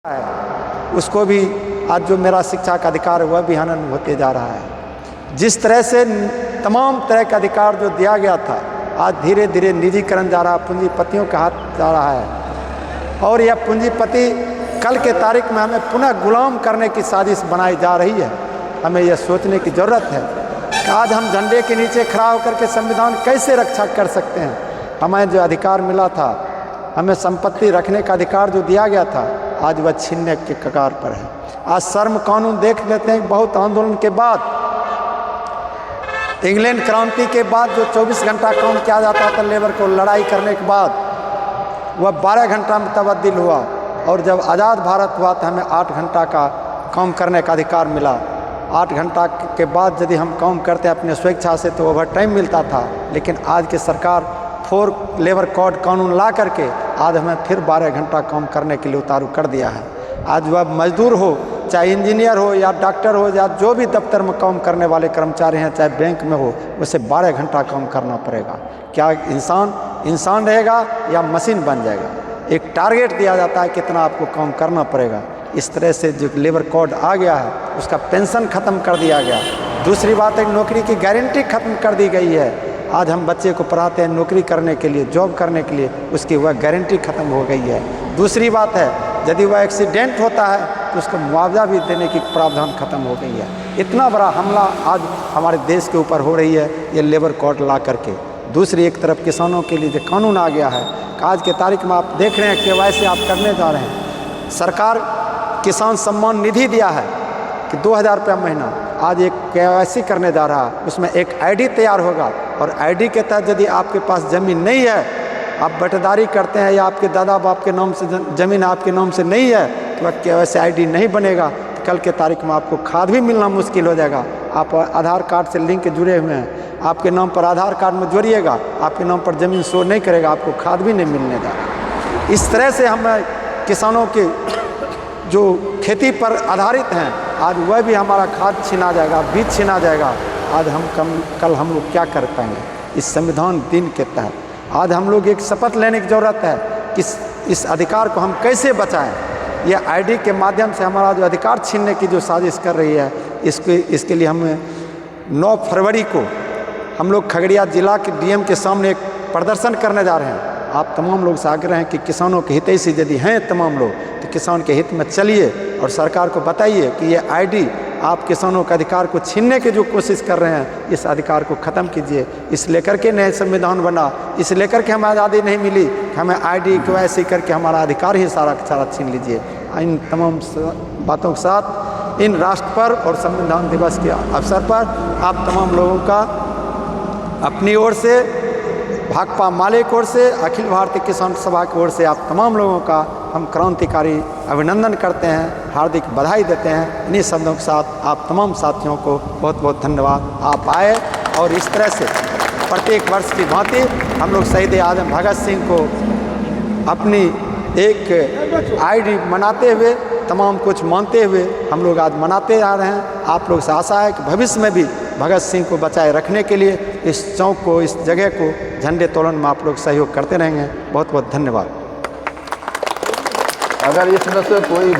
है उसको भी आज जो मेरा शिक्षा का अधिकार है वह भी हनन होते जा रहा है। जिस तरह से तमाम तरह का अधिकार जो दिया गया था आज धीरे धीरे निजीकरण जा रहा है, पूंजीपतियों के हाथ जा रहा है और यह पूंजीपति कल के तारीख में हमें पुनः गुलाम करने की साजिश बनाई जा रही है। हमें यह सोचने की ज़रूरत है कि आज हम झंडे के नीचे खड़ा होकर के संविधान कैसे रक्षा कर सकते हैं। हमें जो अधिकार मिला था, हमें संपत्ति रखने का अधिकार जो दिया गया था, आज वह छीनने के कगार पर है। आज श्रम कानून देख लेते हैं, बहुत आंदोलन के बाद, इंग्लैंड क्रांति के बाद जो 24 घंटा काम किया जाता था लेबर को, लड़ाई करने के बाद वह 12 घंटा में तब्दील हुआ और जब आज़ाद भारत हुआ तो हमें 8 घंटा का काम करने का अधिकार मिला। 8 घंटा के बाद यदि हम काम करते हैं अपने स्वेच्छा से तो ओवर टाइम मिलता था, लेकिन आज की सरकार 4 लेबर कोड कानून ला करके आज हमें फिर 12 घंटा काम करने के लिए उतारू कर दिया है। आज वह मजदूर हो, चाहे इंजीनियर हो या डॉक्टर हो या जो भी दफ्तर में काम करने वाले कर्मचारी हैं, चाहे बैंक में हो, उसे 12 घंटा काम करना पड़ेगा। क्या इंसान रहेगा या मशीन बन जाएगा? एक टारगेट दिया जाता है कितना आपको काम करना पड़ेगा। इस तरह से जो लेबर कोड आ गया है उसका पेंशन ख़त्म कर दिया गया। दूसरी बात है, नौकरी की गारंटी ख़त्म कर दी गई है। आज हम बच्चे को पढ़ाते हैं नौकरी करने के लिए, जॉब करने के लिए, उसकी वह गारंटी ख़त्म हो गई है। दूसरी बात है, यदि वह एक्सीडेंट होता है तो उसको मुआवजा भी देने की प्रावधान ख़त्म हो गई है। इतना बड़ा हमला आज हमारे देश के ऊपर हो रही है ये लेबर कोड ला करके। दूसरी एक तरफ किसानों के लिए जो कानून आ गया है, आज के तारीख में आप देख रहे हैं KYC आप करने जा रहे हैं। सरकार किसान सम्मान निधि दिया है कि 2000 रुपया महीना, आज एक KYC करने जा रहा है, उसमें एक ID तैयार होगा और ID के तहत यदि आपके पास ज़मीन नहीं है, आप बटेदारी करते हैं या आपके दादा बाप के नाम से ज़मीन आपके नाम से नहीं है तो वह KYC ID नहीं बनेगा तो कल के तारीख में आपको खाद भी मिलना मुश्किल हो जाएगा। आप आधार कार्ड से लिंक जुड़े हुए हैं, आपके नाम पर आधार कार्ड में जोड़िएगा, आपके नाम पर ज़मीन शो नहीं करेगा, आपको खाद भी नहीं मिलने देगा। इस तरह से हमें किसानों के जो खेती पर आधारित हैं आज वह भी हमारा खाद छीना जाएगा, बीज छीना जाएगा। आज कल हम लोग क्या कर पाएंगे? इस संविधान दिन के तहत आज हम लोग एक शपथ लेने की ज़रूरत है कि इस अधिकार को हम कैसे बचाएं। यह ID के माध्यम से हमारा जो अधिकार छीनने की जो साजिश कर रही है, इसके लिए हम 9 फरवरी को हम लोग खगड़िया जिला के DM के सामने एक प्रदर्शन करने जा रहे हैं। आप तमाम लोग से आग्रह हैं कि किसानों के हितैषी यदि हैं तमाम लोग तो किसान के हित में चलिए और सरकार को बताइए कि ये ID आप किसानों के अधिकार को छीनने की जो कोशिश कर रहे हैं, इस अधिकार को ख़त्म कीजिए। इस लेकर के नए संविधान बना, इस लेकर के हमें आज़ादी नहीं मिली कि हमें ID KYC करके हमारा अधिकार ही सारा छीन लीजिए। इन तमाम बातों के साथ इन राष्ट्र पर्व और संविधान दिवस के अवसर पर आप तमाम लोगों का अपनी ओर से, भाकपा माले की ओर से, अखिल भारतीय किसान सभा की ओर से आप तमाम लोगों का हम क्रांतिकारी अभिनंदन करते हैं, हार्दिक बधाई देते हैं। इन्हीं शब्दों के साथ आप तमाम साथियों को बहुत बहुत धन्यवाद। आप आए और इस तरह से प्रत्येक वर्ष की भांति हम लोग शहीद आजम भगत सिंह को अपनी एक ID मनाते हुए, तमाम कुछ मानते हुए हम लोग आज मनाते आ रहे हैं। आप लोग से आशा है कि भविष्य में भी भगत सिंह को बचाए रखने के लिए इस चौक को, इस जगह को झंडे तोलन में आप लोग सहयोग करते रहेंगे। बहुत बहुत धन्यवाद। अगर इसमें से कोई